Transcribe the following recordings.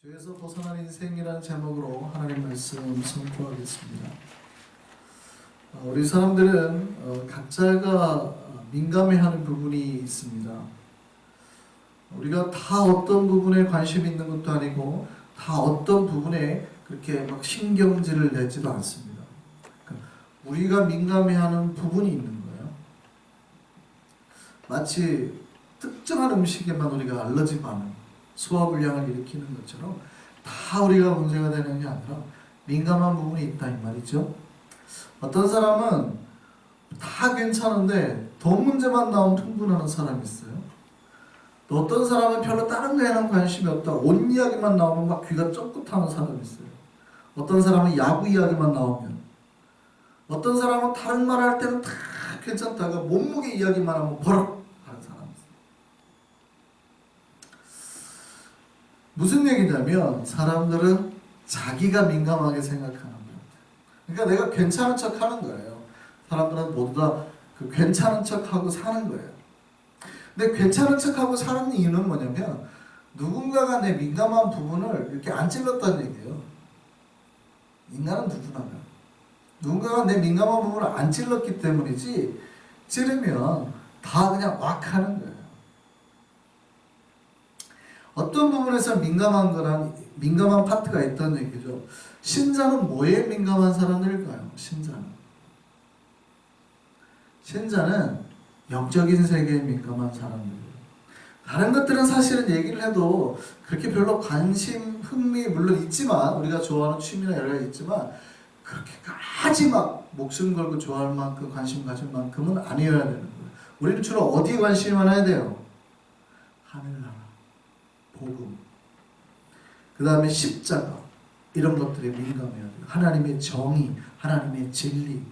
죄에서 벗어난 인생이라는 제목으로 하나님 말씀 선포하겠습니다. 우리 사람들은 각자가 민감해하는 부분이 있습니다. 우리가 다 어떤 부분에 관심 있는 것도 아니고 다 어떤 부분에 그렇게 막 신경질을 내지도 않습니다. 그러니까 우리가 민감해하는 부분이 있는 거예요. 마치 특정한 음식에만 우리가 알러지 반응, 소화불량을 일으키는 것처럼 다 우리가 문제가 되는 게 아니라 민감한 부분이 있다 이 말이죠. 어떤 사람은 다 괜찮은데 더 문제만 나오면 흥분하는 사람이 있어요. 또 어떤 사람은 별로 다른 거에는 관심이 없다. 옷 이야기만 나오면 막 귀가 쫑긋하는 사람이 있어요. 어떤 사람은 야구 이야기만 나오면, 어떤 사람은 다른 말 할 때는 다 괜찮다가 몸무게 이야기만 하면 버럭 하는 사람이 있어요. 무슨 얘기냐면 사람들은 자기가 민감하게 생각하는 거예요. 그러니까 내가 괜찮은 척 하는 거예요. 사람들은 모두 다 그 괜찮은 척 하고 사는 거예요. 근데 괜찮은 척 하고 사는 이유는 뭐냐면 누군가가 내 민감한 부분을 이렇게 안 찔렀다는 얘기예요. 인간은 누군가가 내 민감한 부분을 안 찔렀기 때문이지, 찌르면 다 그냥 막 하는 거예요. 어떤 부분에서 민감한 파트가 있다는 얘기죠. 신자는 뭐에 민감한 사람들일까요? 신자는 영적인 세계에 민감한 사람들이에요. 다른 것들은 사실은 얘기를 해도 그렇게 별로 관심, 흥미 물론 있지만, 우리가 좋아하는 취미나 여러 가지 있지만 그렇게까지 막 목숨 걸고 좋아할 만큼 관심 가질 만큼은 아니어야 되는 거예요. 우리는 주로 어디에 관심이 많아야 돼요? 하늘나라, 복음, 그 다음에 십자가, 이런 것들에 민감해야 돼요. 하나님의 정의, 하나님의 진리,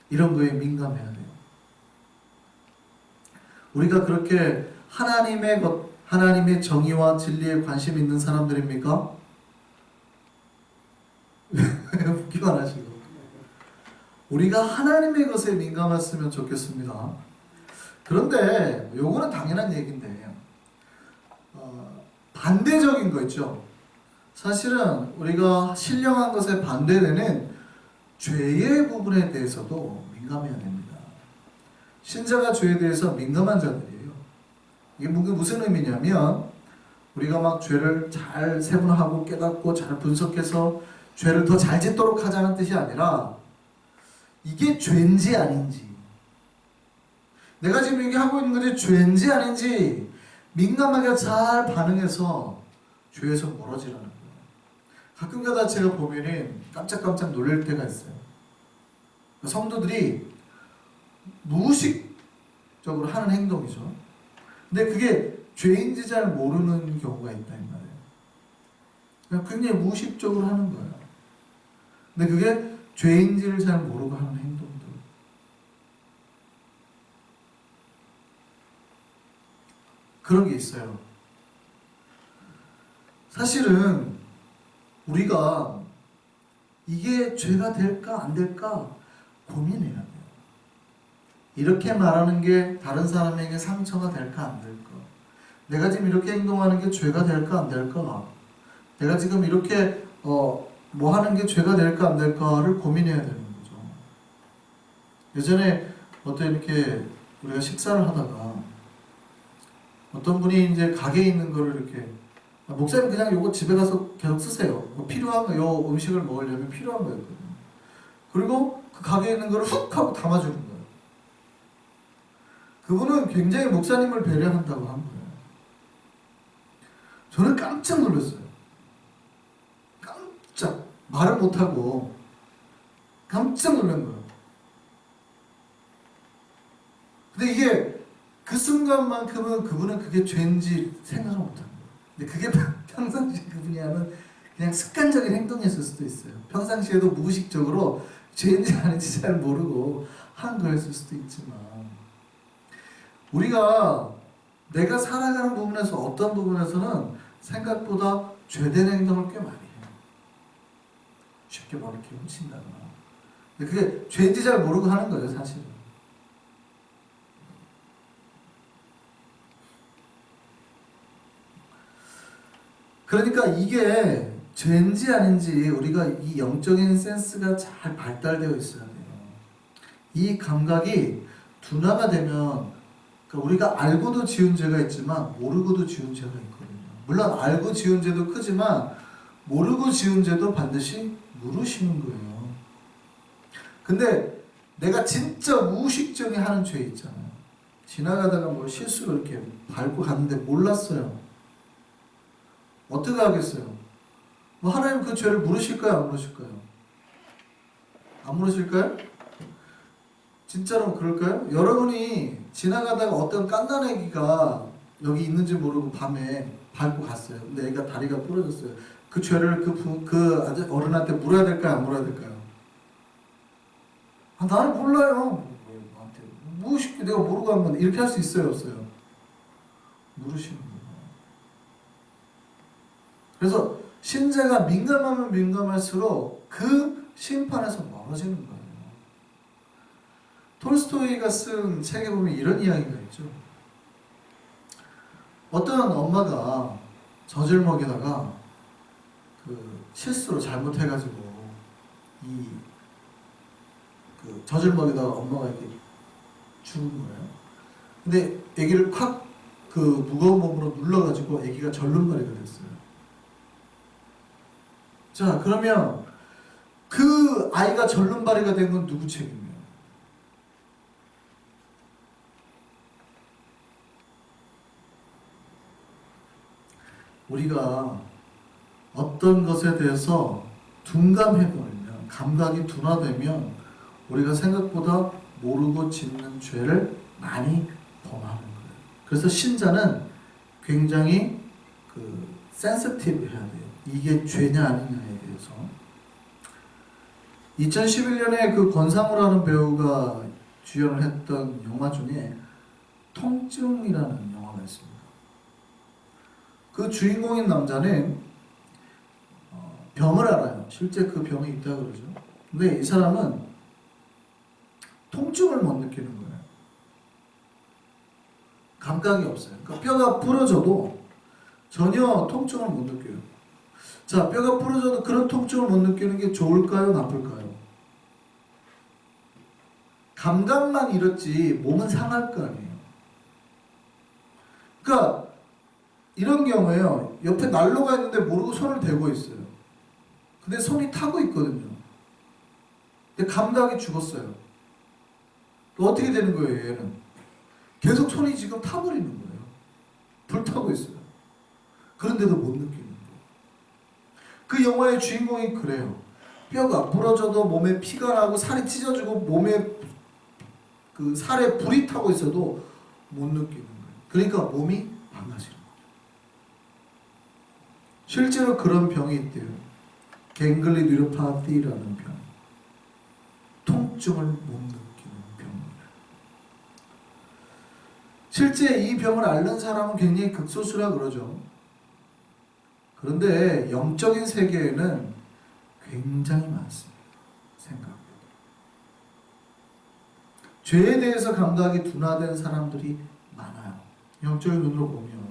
이런 거에 민감해야 돼요. 우리가 그렇게 하나님의 정의와 진리에 관심 있는 사람들입니까? 웃기만 하시고. 우리가 하나님의 것에 민감했으면 좋겠습니다. 그런데 요거는 당연한 얘기인데 반대적인 거 있죠. 사실은 우리가 신령한 것에 반대되는 죄의 부분에 대해서도 민감해야 됩니다. 신자가 죄에 대해서 민감한 자들이에요. 이게 무슨 의미냐면 우리가 막 죄를 잘 세분화하고 깨닫고 잘 분석해서 죄를 더 잘 짓도록 하자는 뜻이 아니라 이게 죄인지 아닌지, 내가 지금 얘기하고 있는 것이 죄인지 아닌지 민감하게 잘 반응해서 죄에서 멀어지라는 거예요. 가끔가다 제가 보면은 깜짝깜짝 놀랄 때가 있어요. 성도들이 무의식적으로 하는 행동이죠. 근데 그게 죄인지 잘 모르는 경우가 있다 이 말이에요. 그냥 굉장히 무의식적으로 하는 거예요. 근데 그게 죄인지를 잘 모르고 하는 행동들. 그런 게 있어요. 사실은 우리가 이게 죄가 될까 안 될까 고민해야 돼요. 이렇게 말하는 게 다른 사람에게 상처가 될까 안 될까? 내가 지금 이렇게 행동하는 게 죄가 될까 안 될까? 내가 지금 이렇게 뭐 하는 게 죄가 될까 안 될까를 고민해야 되는 거죠. 예전에 이렇게 우리가 식사를 하다가 어떤 분이 이제 가게에 있는 거를 이렇게, 목사님 그냥 요거 집에 가서 계속 쓰세요. 뭐 필요한 거, 요 음식을 먹으려면 필요한 거였거든요. 그리고 그 가게에 있는 거를 훅 하고 담아주는 거예요. 그분은 굉장히 목사님을 배려한다고 한 거예요. 저는 깜짝 놀랐어요. 깜짝, 말을 못하고 깜짝 놀란 거예요. 근데 이게 그 순간만큼은 그분은 그게 죄인지 생각을 못한 거예요. 근데 그게 평상시 그분이 하는 그냥 습관적인 행동이었을 수도 있어요. 평상시에도 무의식적으로 죄인지 아닌지 잘 모르고 한 거였을 수도 있지만, 우리가 내가 살아가는 부분에서 어떤 부분에서는 생각보다 죄된 행동을 꽤 많이 해요. 쉽게 뭐 이렇게 훔친다거나. 근데 그게 죄인지 잘 모르고 하는 거예요, 사실은. 그러니까 이게 죄인지 아닌지 우리가 이 영적인 센스가 잘 발달되어 있어야 돼요. 이 감각이 둔화가 되면 그러니까 우리가 알고도 지은 죄가 있지만 모르고도 지은 죄가 있거든요. 물론 알고 지은 죄도 크지만 모르고 지은 죄도 반드시 물으시는 거예요. 근데 내가 진짜 무의식적인 하는 죄 있잖아요. 지나가다가 뭐 실수로 이렇게 밟고 갔는데 몰랐어요. 어떻게 하겠어요? 뭐 하나님 그 죄를 물으실까요? 안 물으실까요? 안 물으실까요? 진짜로 그럴까요? 여러분이 지나가다가 어떤 깐난애기가 여기 있는지 모르고 밤에 밟고 갔어요. 근데 애가 다리가 부러졌어요. 그 죄를 그 어른한테 물어야 될까요? 안 물어야 될까요? 아, 나는 몰라요. 무의식게 내가 모르고 하면 이렇게 할 수 있어요? 없어요? 물으시는 거예요. 그래서 신자가 민감하면 민감할수록 그 심판에서 멀어지는 거예요. 톨스토이가 쓴 책에 보면 이런 이야기가 있죠. 어떤 엄마가 젖을 먹이다가 그 실수로 잘못해가지고 그 젖을 먹이다가 엄마가 이렇게 죽은 거예요. 근데 아기를 콱 그 무거운 몸으로 눌러가지고 아기가 절름발이가 됐어요. 자, 그러면 그 아이가 절름발이가 된 건 누구 책임이에요? 우리가 어떤 것에 대해서 둔감해버리면, 감각이 둔화되면 우리가 생각보다 모르고 짓는 죄를 많이 범하는 거예요. 그래서 신자는 굉장히 센시티브 해야 돼요. 이게 죄냐 아니냐에 대해서. 2011년에 그 권상우라는 배우가 주연을 했던 영화 중에 통증이라는 영화가 있습니다. 그 주인공인 남자는 병을 알아요. 실제 그 병이 있다 그러죠. 근데 이 사람은 통증을 못 느끼는 거예요. 감각이 없어요. 그러니까 뼈가 부러져도 전혀 통증을 못 느껴요. 자, 뼈가 부러져도 그런 통증을 못 느끼는 게 좋을까요? 나쁠까요? 감각만 잃었지 몸은 상할 거 아니에요. 그러니까 이런 경우에요. 옆에 난로가 있는데 모르고 손을 대고 있어요. 근데 손이 타고 있거든요. 근데 감각이 죽었어요. 또 어떻게 되는 거예요, 얘는? 계속 손이 지금 타버리는 거예요. 불타고 있어요. 그런데도 못 느끼는 거예요. 그 영화의 주인공이 그래요. 뼈가 부러져도 몸에 피가 나고 살이 찢어지고 몸에 그 살에 불이 타고 있어도 못 느끼는 거예요. 그러니까 몸이 망가지는 거예요. 실제로 그런 병이 있대요. 갱글리 뉴로파티라는 병. 통증을 못 느끼는 병입니다. 실제 이 병을 앓는 사람은 굉장히 극소수라 그러죠. 그런데 영적인 세계에는 굉장히 많습니다. 생각보다. 죄에 대해서 감각이 둔화된 사람들이 많아요. 영적인 눈으로 보면.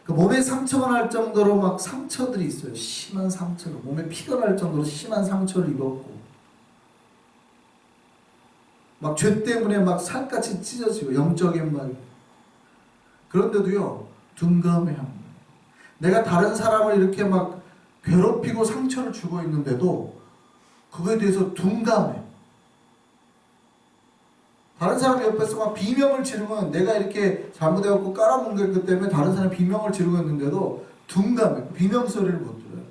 몸에 상처가 날 정도로 막 상처들이 있어요. 심한 상처로. 몸에 피가 날 정도로 심한 상처를 입었고. 막 죄 때문에 막 살갗이 찢어지고, 영적인 말. 그런데도요, 둔감해 합니다. 내가 다른 사람을 이렇게 막 괴롭히고 상처를 주고 있는데도 그거에 대해서 둔감해. 다른 사람 옆에서 막 비명을 지르면 내가 이렇게 잘못해갖고 깔아먹는 것 때문에 다른 사람이 비명을 지르고 있는데도 둔감해. 비명 소리를 못 들어요.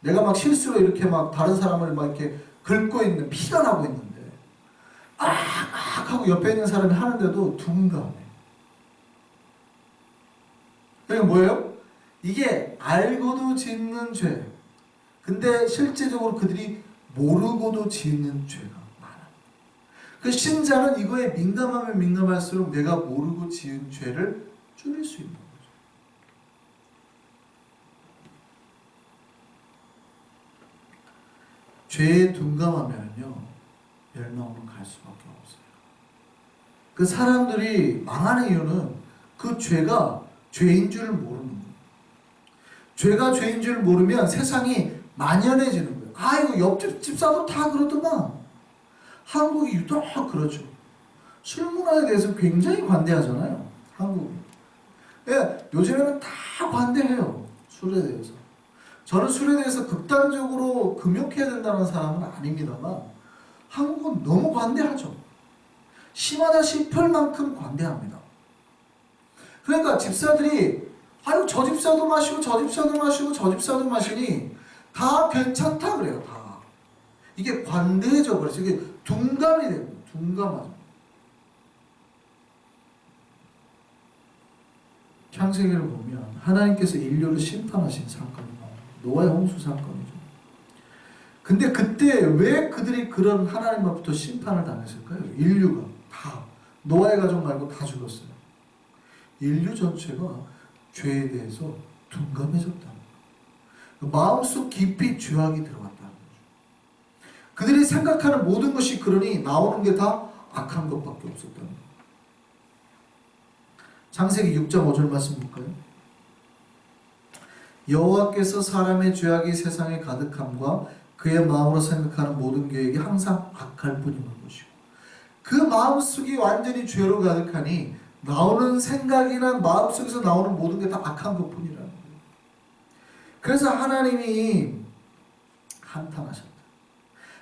내가 막 실수로 이렇게 막 다른 사람을 막 이렇게 긁고 있는, 피가 나고 있는데 악 하고 옆에 있는 사람이 하는데도 둔감해. 그게 뭐예요? 이게 알고도 짓는 죄. 근데 실제적으로 그들이 모르고도 짓는 죄가 많아. 그 신자는 이거에 민감하면 민감할수록 내가 모르고 지은 죄를 줄일 수 있는 거죠. 죄에 둔감하면요, 멸망으로 갈 수밖에 없어요. 그 사람들이 망하는 이유는 그 죄가 죄인 줄 모르는 거예요. 죄가 죄인 줄 모르면 세상이 만연해지는 거예요. 아이고 옆집 집사도 다 그러더만. 한국이 유독 그렇죠. 술 문화에 대해서 굉장히 관대하잖아요. 한국이. 예, 요즘에는 다 관대해요. 술에 대해서. 저는 술에 대해서 극단적으로 금욕해야 된다는 사람은 아닙니다만 한국은 너무 관대하죠. 심하다 싶을 만큼 관대합니다. 그러니까 집사들이 아유 저 집사도 마시고 저 집사도 마시고 저 집사도 마시니 다 괜찮다 그래요. 다. 이게 관대해져 버렸어요. 이게 둔감이 되고 둔감하죠. 창세기를 보면 하나님께서 인류를 심판하신 사건이 나와요. 노아의 홍수 사건이죠. 근데 그때 왜 그들이 그런 하나님으로부터 심판을 당했을까요? 인류가 다 노아의 가족 말고 다 죽었어요. 인류 전체가 죄에 대해서 둔감해졌다. 마음속 깊이 죄악이 들어갔다는 거죠. 그들이 생각하는 모든 것이 그러니 나오는 게 다 악한 것밖에 없었다는 거죠. 창세기 6장 5절 말씀 볼까요? 여호와께서 사람의 죄악이 세상에 가득함과 그의 마음으로 생각하는 모든 계획이 항상 악할 뿐임을 보시고 그 마음속이 완전히 죄로 가득하니 나오는 생각이나 마음속에서 나오는 모든 게 다 악한 것뿐이라는 거예요. 그래서 하나님이 한탄하셨다.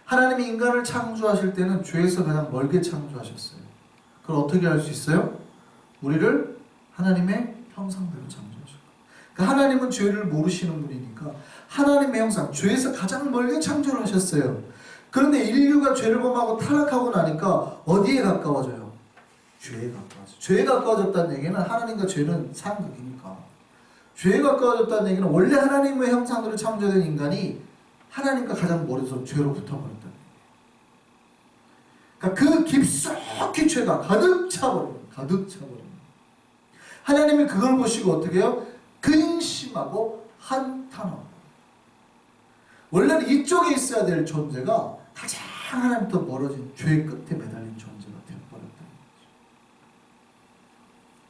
하나님이 인간을 창조하실 때는 죄에서 가장 멀게 창조하셨어요. 그걸 어떻게 할 수 있어요? 우리를 하나님의 형상대로 창조하셨고, 그러니까 하나님은 죄를 모르시는 분이니까 하나님의 형상, 죄에서 가장 멀게 창조를 하셨어요. 그런데 인류가 죄를 범하고 타락하고 나니까 어디에 가까워져요? 죄에 가까워져요. 죄에 가까워졌다는 얘기는 하나님과 죄는 상극이니까. 죄에 가까워졌다는 얘기는 원래 하나님의 형상대로 창조된 인간이 하나님과 가장 멀어서 죄로 붙어버렸다는 얘기예요. 그러니까 그 깊숙이 죄가 가득 차버려요. 가득 차버려요. 하나님이 그걸 보시고 어떻게 해요? 근심하고 한탄하고. 원래는 이쪽에 있어야 될 존재가 가장 하나님부터 멀어진 죄의 끝에 매달린 존재가 되어버렸다는 거죠.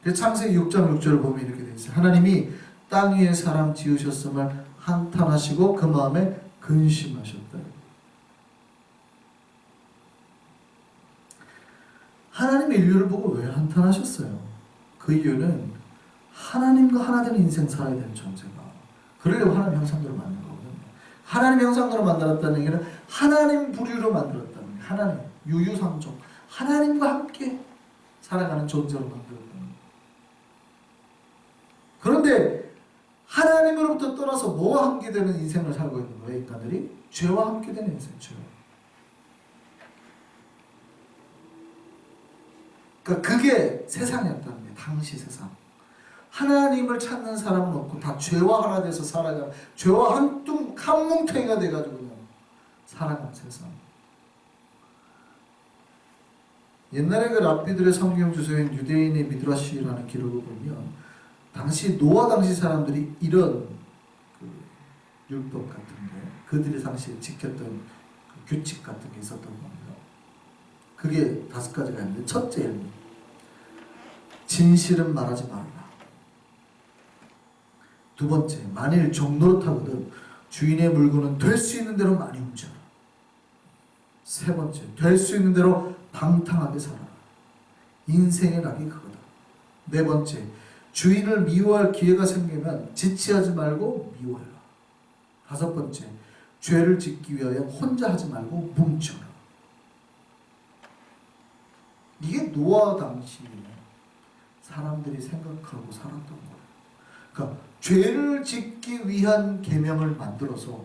그래서 창세기 6장 6절을 보면 이렇게 되어 있어요. 하나님이 땅 위에 사람 지으셨음을 한탄하시고 그 마음에 근심하셨다. 하나님이 인류를 보고 왜 한탄하셨어요? 그 이유는 하나님과 하나 되는 인생 살아야 되는 존재가 그러려고 하나님 형상대로 만든 거거든요. 하나님 형상대로 만들었다는 얘기는 하나님 부류로 만들었다는 거예요. 하나님, 유유상종, 하나님과 함께 살아가는 존재로 만들었다는 거예요. 그런데 하나님으로부터 떠나서 뭐와 함께 되는 인생을 살고 있는 거예요, 인간들이? 죄와 함께 되는 인생, 죄. 그러니까 그게 세상이었다는 거예요. 당시 세상. 하나님을 찾는 사람은 없고 다 죄와 하나 돼서 살아가는, 죄와 한 뭉탱이가 돼가지고 그냥 살아가는 세상. 옛날에 그 랍비들의 성경 주소인 유대인의 미드라시라는 기록을 보면 당시 노아 당시 사람들이 이런 그 율법 같은 게 그들이 당시에 지켰던 그 규칙 같은 게 있었던 겁니다. 그게 5가지가 있는데 첫째, 진실은 말하지 말라. 두 번째, 만일 종노릇하거든 주인의 물건은 될 수 있는 대로 많이 훔쳐라. 세 번째, 될 수 있는 대로 방탕하게 살아라. 인생의 낙이 그거다. 네 번째, 주인을 미워할 기회가 생기면 지체하지 말고 미워해라. 다섯 번째, 죄를 짓기 위하여 혼자 하지 말고 뭉쳐라. 이게 노아 당시 사람들이 생각하고 살았던 거예요. 그러니까 죄를 짓기 위한 계명을 만들어서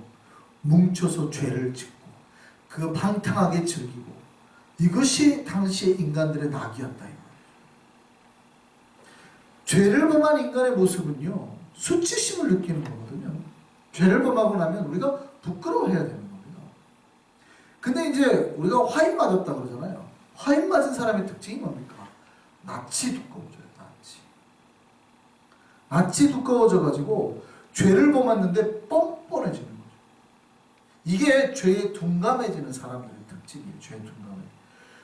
뭉쳐서 죄를 짓고 그 방탕하게 즐기고 이것이 당시의 인간들의 낙이었다. 죄를 범한 인간의 모습은요, 수치심을 느끼는 거거든요. 죄를 범하고 나면 우리가 부끄러워해야 되는 겁니다. 근데 이제 우리가 화인 맞았다 그러잖아요. 화인 맞은 사람의 특징이 뭡니까? 낯이 두꺼워져요. 낯이 두꺼워져가지고 죄를 범했는데 뻔뻔해지는 거죠. 이게 죄에 둔감해지는 사람들의 특징이에요. 죄에 둔감해.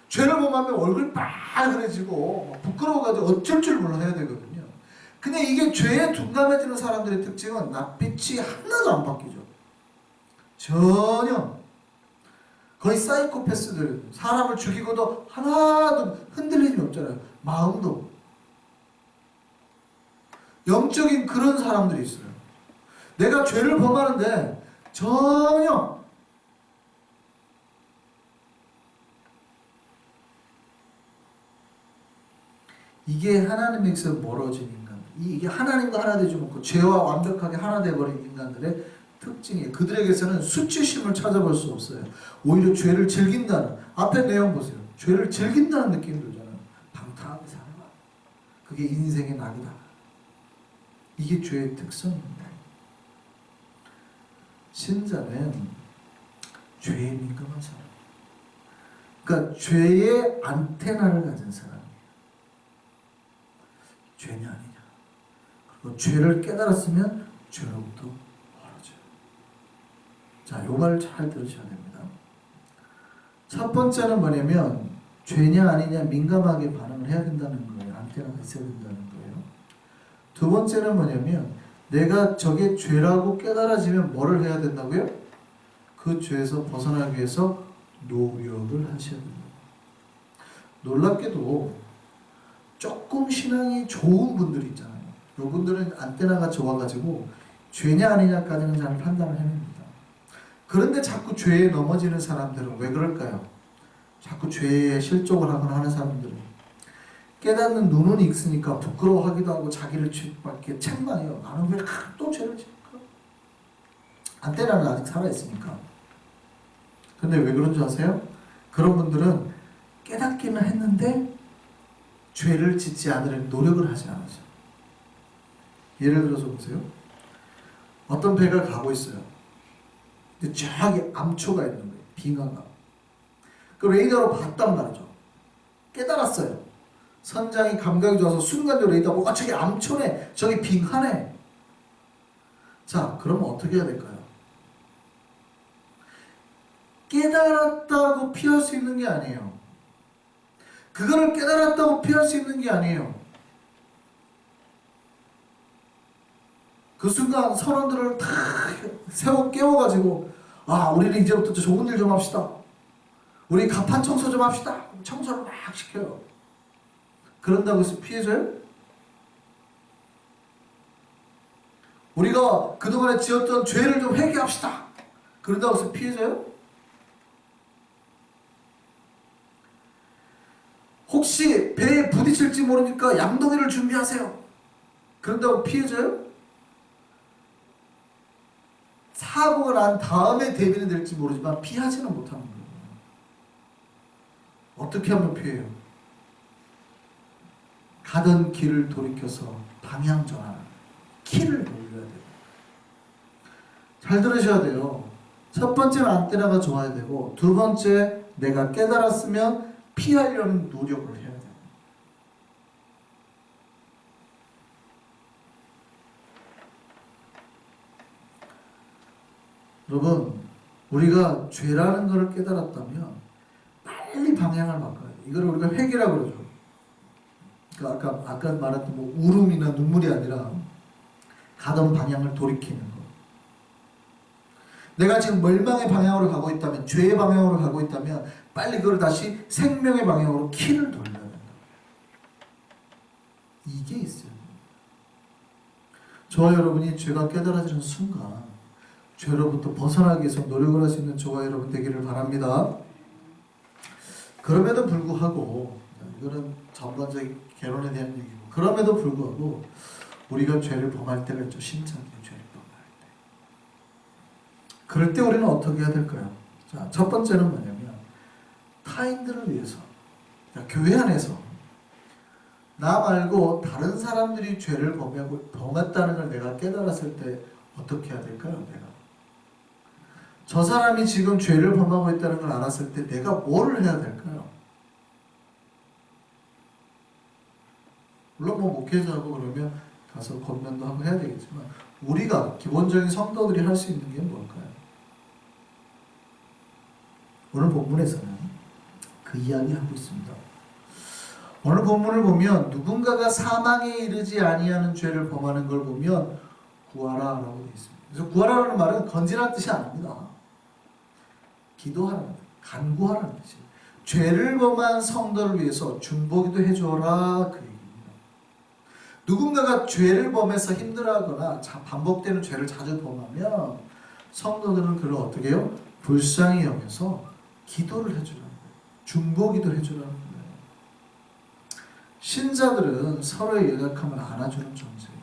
죄를 범하면 얼굴이 빨개지고 부끄러워가지고 어쩔 줄 몰라 해야 되거든요. 근데 이게 죄에 둔감해지는 사람들의 특징은 낯빛이 하나도 안 바뀌죠. 전혀. 거의 사이코패스들, 사람을 죽이고도 하나도 흔들림이 없잖아요. 마음도. 영적인 그런 사람들이 있어요. 내가 죄를 범하는데 전혀 이게 하나님에게서 멀어진 인간, 이게 하나님과 하나 되지 못하고 죄와 완벽하게 하나 되어버린 인간들의 특징이에요. 그들에게서는 수치심을 찾아볼 수 없어요. 오히려 죄를 즐긴다는, 앞에 내용 보세요. 죄를 즐긴다는 느낌이 들잖아요. 방탕하게 살아가. 그게 인생의 낙이다. 이게 죄의 특성입니다. 신자는 죄에 민감한 사람. 그러니까 죄의 안테나를 가진 사람이에요. 죄냐 아니냐. 그리고 죄를 깨달았으면 죄로부터 멀어져요. 자, 요 말 잘 들으셔야 됩니다. 첫 번째는 뭐냐면 죄냐 아니냐 민감하게 반응을 해야 된다는 거예요. 안테나가 있어야 된다는 거예요. 두 번째는 뭐냐면 내가 저게 죄라고 깨달아지면 뭐를 해야 된다고요? 그 죄에서 벗어나기 위해서 노력을 하셔야 됩니다. 놀랍게도 조금 신앙이 좋은 분들이 있잖아요. 이분들은 안테나가 좋아가지고 죄냐 아니냐까지는 잘 판단을 해냅니다. 그런데 자꾸 죄에 넘어지는 사람들은 왜 그럴까요? 자꾸 죄에 실족을 하거나 하는 사람들은 깨닫는 눈은 있으니까 부끄러워하기도 하고 자기를 막 이렇게 책망해요. 나는 왜 또 죄를 짓을까? 안테나는 아직 살아있으니까. 근데 왜 그런 줄 아세요? 그런 분들은 깨닫기는 했는데 죄를 짓지 않으려는 노력을 하지 않으죠. 예를 들어서 보세요. 어떤 배가 가고 있어요. 근데 저기 암초가 있는 거예요. 빙하가. 그 레이더로 봤단 말이죠. 깨달았어요. 선장이 감각이 좋아서 순간적으로 레이더 보고 저기 암초네, 저기 빙하네. 자, 그러면 어떻게 해야 될까요? 깨달았다고 피할 수 있는 게 아니에요. 그거를 깨달았다고 피할 수 있는 게 아니에요. 그 순간 선원들을 다 깨워가지고 우리는 이제부터 좋은 일 좀 합시다. 우리 가판 청소 좀 합시다. 청소를 막 시켜요. 그런다고 해서 피해져요? 우리가 그동안에 지었던 죄를 좀 회개합시다. 그런다고 해서 피해져요? 혹시 배에 부딪힐지 모르니까 양동이를 준비하세요. 그런다고 피해져요? 사고가 난 다음에 대비는 될지 모르지만 피하지는 못하는 거예요. 어떻게 하면 피해요? 가던 길을 돌이켜서 방향 전환, 키를 돌려야 돼요. 잘 들으셔야 돼요. 첫 번째는 안테나가 좋아야 되고, 두 번째 내가 깨달았으면 피하려는 노력을 해야 돼요. 여러분, 우리가 죄라는 것을 깨달았다면 빨리 방향을 바꿔야 돼요. 이걸 우리가 회개라고 그러죠. 그러니까 아까 말했던 뭐 울음이나 눈물이 아니라 가던 방향을 돌이키는 거. 내가 지금 멸망의 방향으로 가고 있다면, 죄의 방향으로 가고 있다면 빨리 그걸 다시 생명의 방향으로 키를 돌려야 된다. 이게 있어요. 저와 여러분이 죄가 깨달아지는 순간 죄로부터 벗어나기 위해서 노력을 할 수 있는 저와 여러분 되기를 바랍니다. 그럼에도 불구하고, 이거는 전반적인 개론에 대한 얘기고, 그럼에도 불구하고 우리가 죄를 범할 때가 있죠. 심차게 죄를 범할 때. 그럴 때 우리는 어떻게 해야 될까요? 자, 첫 번째는 뭐냐면 타인들을 위해서, 교회 안에서 나 말고 다른 사람들이 죄를 범했다는 걸 내가 깨달았을 때 어떻게 해야 될까요? 저 사람이 지금 죄를 범하고 있다는 걸 알았을 때 내가 뭐를 해야 될까요? 물론 뭐 목회자고 그러면 가서 권면도 하고 해야 되겠지만, 우리가 기본적인 성도들이 할 수 있는 게 뭘까요? 오늘 본문에서는 그 이야기 하고 있습니다. 오늘 본문을 보면 누군가가 사망에 이르지 아니하는 죄를 범하는 걸 보면 구하라라고 되어 있습니다. 그래서 구하라는 말은 건지라는 뜻이 아닙니다. 기도하라는 뜻, 간구하라는 뜻이에요. 죄를 범한 성도를 위해서 중보기도 해줘라 그 얘기입니다. 누군가가 죄를 범해서 힘들어하거나 반복되는 죄를 자주 범하면 성도들은 그를 어떻게 해요? 불쌍히 여겨서 기도를 해주라는 거예요. 중보기도 해주라는 거예요. 신자들은 서로의 연약함을 안아주는 존재예요.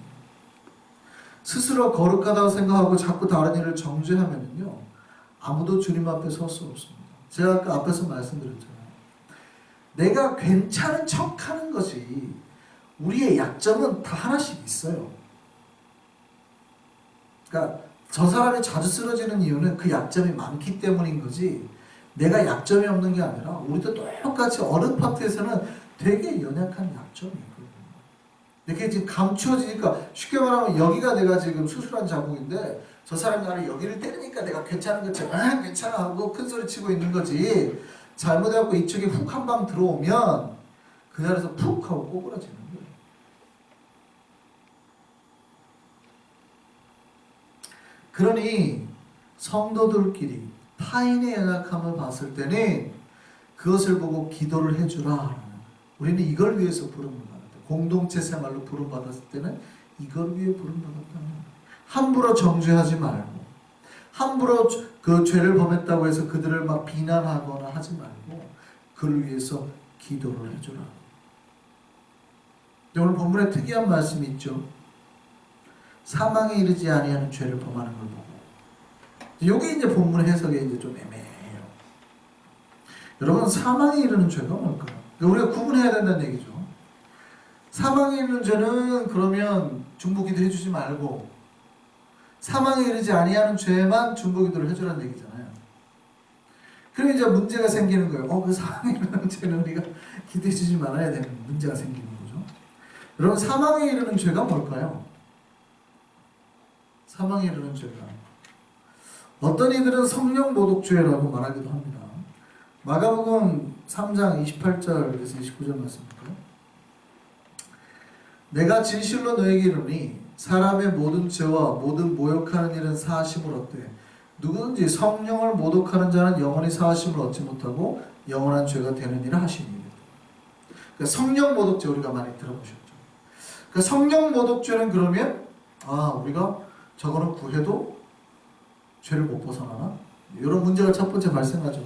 스스로 거룩하다고 생각하고 자꾸 다른 일을 정죄하면요, 아무도 주님 앞에 설 수 없습니다. 제가 아까 앞에서 말씀드렸잖아요. 내가 괜찮은 척하는 것이 우리의 약점은 다 하나씩 있어요. 그러니까 저 사람이 자주 쓰러지는 이유는 그 약점이 많기 때문인 거지 내가 약점이 없는 게 아니라 우리도 똑같이 어느 파트에서는 되게 연약한 약점이 있거든요. 이렇게 지금 감추어지니까 쉽게 말하면 여기가 내가 지금 수술한 자국인데 저 사람이 나를 여기를 때리니까 내가 괜찮은 것처럼 괜찮아 하고 큰 소리 치고 있는 거지 잘못해갖고 이쪽에 훅 한 방 들어오면 그 자리에서 푹 하고 꼬부라지는 거예요. 그러니 성도들끼리 타인의 연약함을 봤을 때는 그것을 보고 기도를 해주라. 우리는 이걸 위해서 부름받았다. 공동체 생활로 부름받았을 때는 이걸 위해 부름받았다는 거예요. 함부로 정죄하지 말고 함부로 그 죄를 범했다고 해서 그들을 막 비난하거나 하지 말고 그를 위해서 기도를 해주라. 오늘 본문에 특이한 말씀이 있죠. 사망에 이르지 아니하는 죄를 범하는 걸 보고. 이게 이제 본문 해석에 이제 좀 애매해요. 여러분, 사망에 이르는 죄가 뭘까요? 우리가 구분해야 된다는 얘기죠. 사망에 이르는 죄는 그러면 중보기도 해주지 말고 사망에 이르지 아니하는 죄만 중보기도를 해주라는 얘기잖아요. 그럼 이제 문제가 생기는 거예요. 그 사망에 이르는 죄는 우리가 기도해주지 말아야 되는 문제가 생기는 거죠. 여러분, 사망에 이르는 죄가 뭘까요? 사망에 이르는 죄가 어떤 이들은 성령 모독죄라고 말하기도 합니다. 마가복음 3장 28절에서 29절 말씀입니다. 내가 진실로 너에게 이르노니 사람의 모든 죄와 모든 모욕하는 일은 사하심을 얻되 누구든지 성령을 모독하는 자는 영원히 사하심을 얻지 못하고 영원한 죄가 되느니라 하시니. 그러니까 성령 모독죄 우리가 많이 들어보셨죠. 그러니까 성령 모독죄는 그러면 우리가 저거는 구해도 죄를 못 벗어나나? 이런 문제가 첫 번째 발생하죠.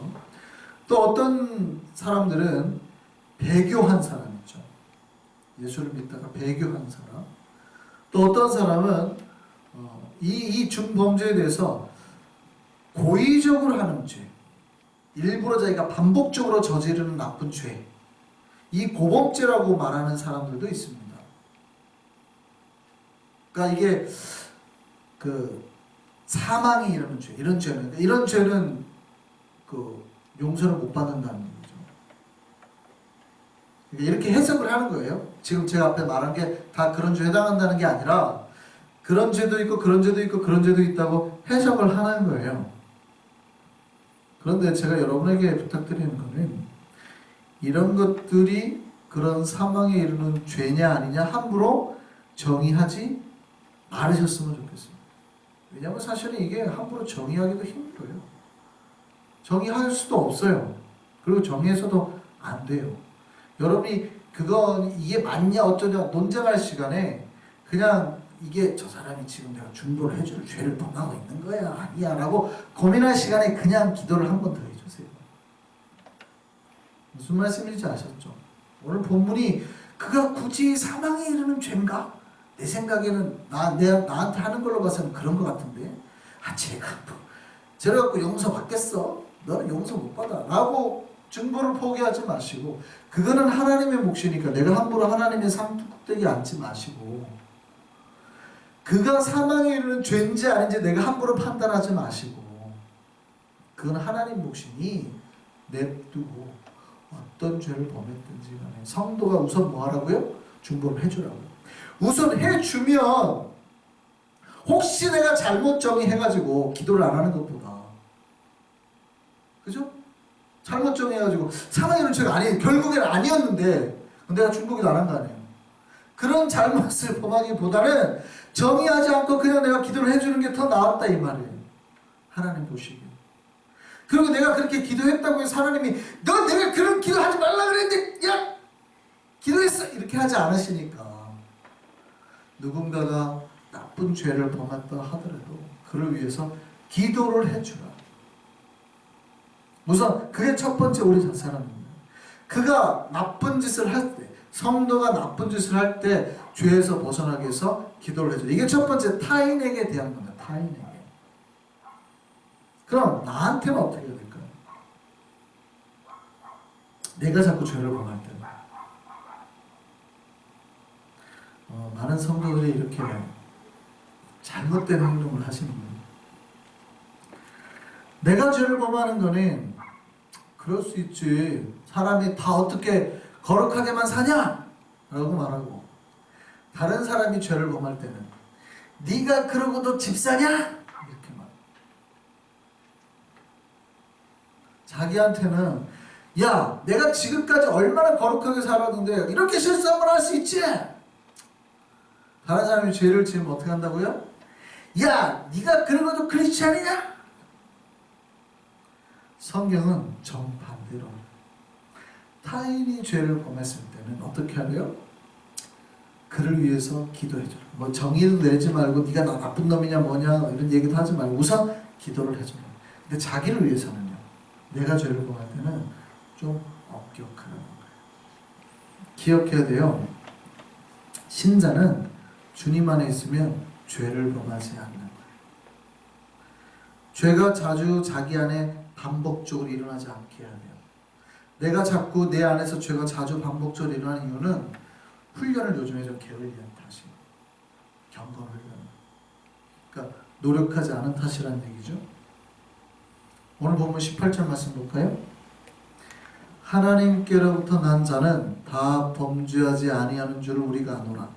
또 어떤 사람들은 배교한 사람 있죠. 예수를 믿다가 배교한 사람. 또 어떤 사람은 이 중범죄에 대해서 고의적으로 하는 죄, 일부러 자기가 반복적으로 저지르는 나쁜 죄, 이 고범죄라고 말하는 사람들도 있습니다. 그러니까 이게 사망이 이르는 죄, 이런 죄는 용서를 못 받는다는 거죠. 이렇게 해석을 하는 거예요. 지금 제가 앞에 말한 게 다 그런 죄에 해당한다는 게 아니라 그런 죄도 있고 그런 죄도 있고 그런 죄도 있다고 해석을 하는 거예요. 그런데 제가 여러분에게 부탁드리는 거는 이런 것들이 그런 사망에 이르는 죄냐 아니냐 함부로 정의하지 않으셨으면 좋겠습니다. 왜냐하면 사실은 이게 함부로 정의하기도 힘들어요. 정의할 수도 없어요. 그리고 정의해서도 안 돼요. 여러분이 이게 맞냐 어쩌냐 논쟁할 시간에 그냥 이게 저 사람이 지금 내가 중보를 해줄 죄를 범하고 있는 거야 아니야 라고 고민할 시간에 그냥 기도를 한 번 더 해주세요. 무슨 말씀인지 아셨죠? 오늘 본문이 그가 굳이 사망에 이르는 죄인가? 내 생각에는 나한테 하는 걸로 봐서는 그런 것 같은데 제가 저래갖고 용서 받겠어? 너는 용서 못 받아 라고 중보를 포기하지 마시고 그거는 하나님의 몫이니까 내가 함부로 하나님의 상투국대기 앉지 마시고 그가 사망에 이르는 죄인지 아닌지 내가 함부로 판단하지 마시고 그건 하나님 몫이니 냅두고 어떤 죄를 범했든지 간에 성도가 우선 뭐 하라고요? 중보를 해주라고요. 우선 해주면 혹시 내가 잘못 정의해가지고 기도를 안 하는 것보다 그죠? 잘못 정의해가지고 사망에 이르는 죄가 결국에는 아니었는데 내가 중보기도 안 한 거 아니에요. 그런 잘못을 범하기보다는 정의하지 않고 그냥 내가 기도를 해주는 게 더 나았다 이 말이에요. 하나님 보시기에. 그리고 내가 그렇게 기도했다고 해서 하나님이 너 내가 그런 기도하지 말라 그랬는데 야 기도했어 이렇게 하지 않으시니까 누군가가 나쁜 죄를 범했다 하더라도 그를 위해서 기도를 해주라. 우선 그게 첫 번째 우리 사람입니다. 그가 나쁜 짓을 할 때, 성도가 나쁜 짓을 할 때 죄에서 벗어나기 위해서 기도를 해줘라. 이게 첫 번째 타인에게 대한 겁니다. 타인에게. 그럼 나한테는 어떻게 해야 될까요? 내가 자꾸 죄를 범할 때는 많은 성도들이 이렇게 잘못된 행동을 하시는 거예요. 내가 죄를 범하는 거는 그럴 수 있지. 사람이 다 어떻게 거룩하게만 사냐? 라고 말하고 다른 사람이 죄를 범할 때는 네가 그러고도 집사냐? 이렇게 말. 자기한테는 야 내가 지금까지 얼마나 거룩하게 살았는데 이렇게 실수함을 할 수 있지? 다른 사람이 죄를 지으면 어떻게 한다고요? 야 네가 그러고도 크리스찬이냐? 성경은 정반대로 타인이 죄를 범했을 때는 어떻게 하래요? 그를 위해서 기도해줘라. 뭐 정의도 내지 말고 네가 나 나쁜 놈이냐 뭐냐 이런 얘기도 하지 말고 우선 기도를 해줘라. 근데 자기를 위해서는요. 내가 죄를 범할 때는 좀 엄격하라는 거예요. 기억해야 돼요. 신자는 주님 안에 있으면 죄를 범하지 않는 거예요. 죄가 자주 자기 안에 반복적으로 일어나지 않게 해야 돼요. 내가 자꾸 내 안에서 죄가 자주 반복적으로 일어나는 이유는 훈련을 요즘에 좀 게을리한 탓이에요. 경건 훈련. 그러니까 노력하지 않은 탓이라는 얘기죠. 오늘 본문 18절 말씀 볼까요? 하나님께로부터 난 자는 다 범죄하지 아니하는 줄을 우리가 아노라.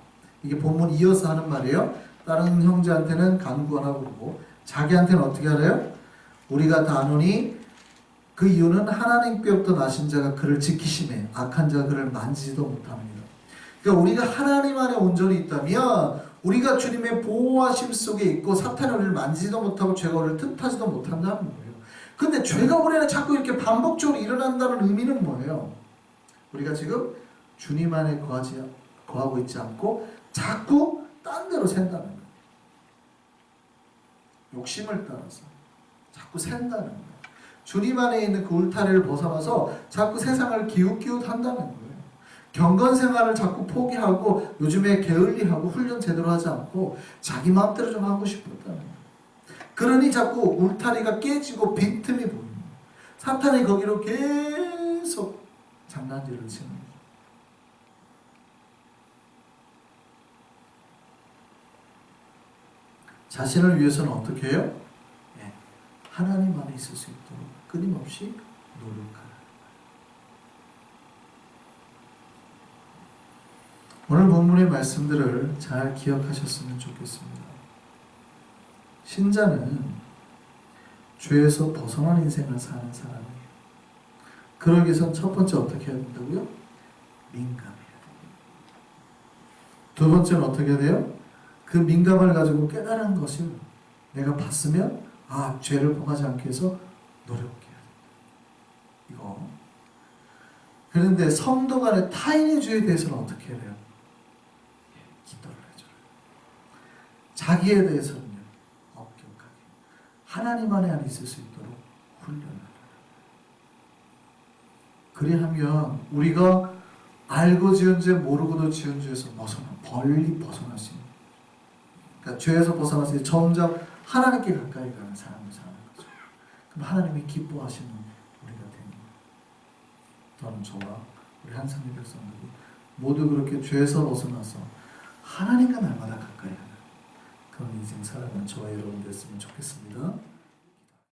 이게 본문 이어서 하는 말이에요. 다른 형제한테는 간구하라고 그러고 자기한테는 어떻게 하래요? 우리가 다 아노니 그 이유는 하나님께로부터 나신 자가 그를 지키심에 악한 자가 그를 만지지도 못합니다. 그러니까 우리가 하나님 안에 온전히 있다면 우리가 주님의 보호하심 속에 있고 사탄이 우리를 만지지도 못하고 죄가 우리를 틈타지도 못한다는 거예요. 근데 죄가 우리 안에 자꾸 이렇게 반복적으로 일어난다는 의미는 뭐예요? 우리가 지금 주님 안에 거하고 있지 않고 자꾸 딴 데로 샌다는 거예요. 욕심을 따라서 자꾸 샌다는 거예요. 주님 안에 있는 그 울타리를 벗어나서 자꾸 세상을 기웃기웃한다는 거예요. 경건 생활을 자꾸 포기하고 요즘에 게을리하고 훈련 제대로 하지 않고 자기 마음대로 좀 하고 싶었다는 거예요. 그러니 자꾸 울타리가 깨지고 빈틈이 보입니다. 사탄이 거기로 계속 장난질을 치는 거예요. 자신을 위해서는 어떻게 해요? 하나님 안에 있을 수 있도록 끊임없이 노력하라. 오늘 본문의 말씀들을 잘 기억하셨으면 좋겠습니다. 신자는 죄에서 벗어난 인생을 사는 사람이에요. 그러기 위해서 첫 번째 어떻게 해야 된다고요? 민감해야 됩니다. 두 번째는 어떻게 해야 돼요? 그 민감을 가지고 깨달은 것을 내가 봤으면 죄를 범하지 않기 위해서 노력해야 된다. 이거. 그런데 성도 간의 타인의 죄에 대해서는 어떻게 해야 돼요? 기도를 해줘요. 자기에 대해서는요, 엄격하게. 하나님 안에 있을 수 있도록 훈련을 해요. 그리하면 우리가 알고 지은 죄, 모르고도 지은 죄에서 멀리 벗어날 수 있는. 그러니까 죄에서 벗어나서 점점 하나님께 가까이 가는 삶을 사는 거죠. 그럼 하나님이 기뻐하시는 우리가 되는 거예요. 저는 저와 우리 한상의 백성들이 모두 그렇게 죄에서 벗어나서 하나님과 날마다 가까이 하는 그런 인생 살아가는 저와 여러분 됐으면 좋겠습니다.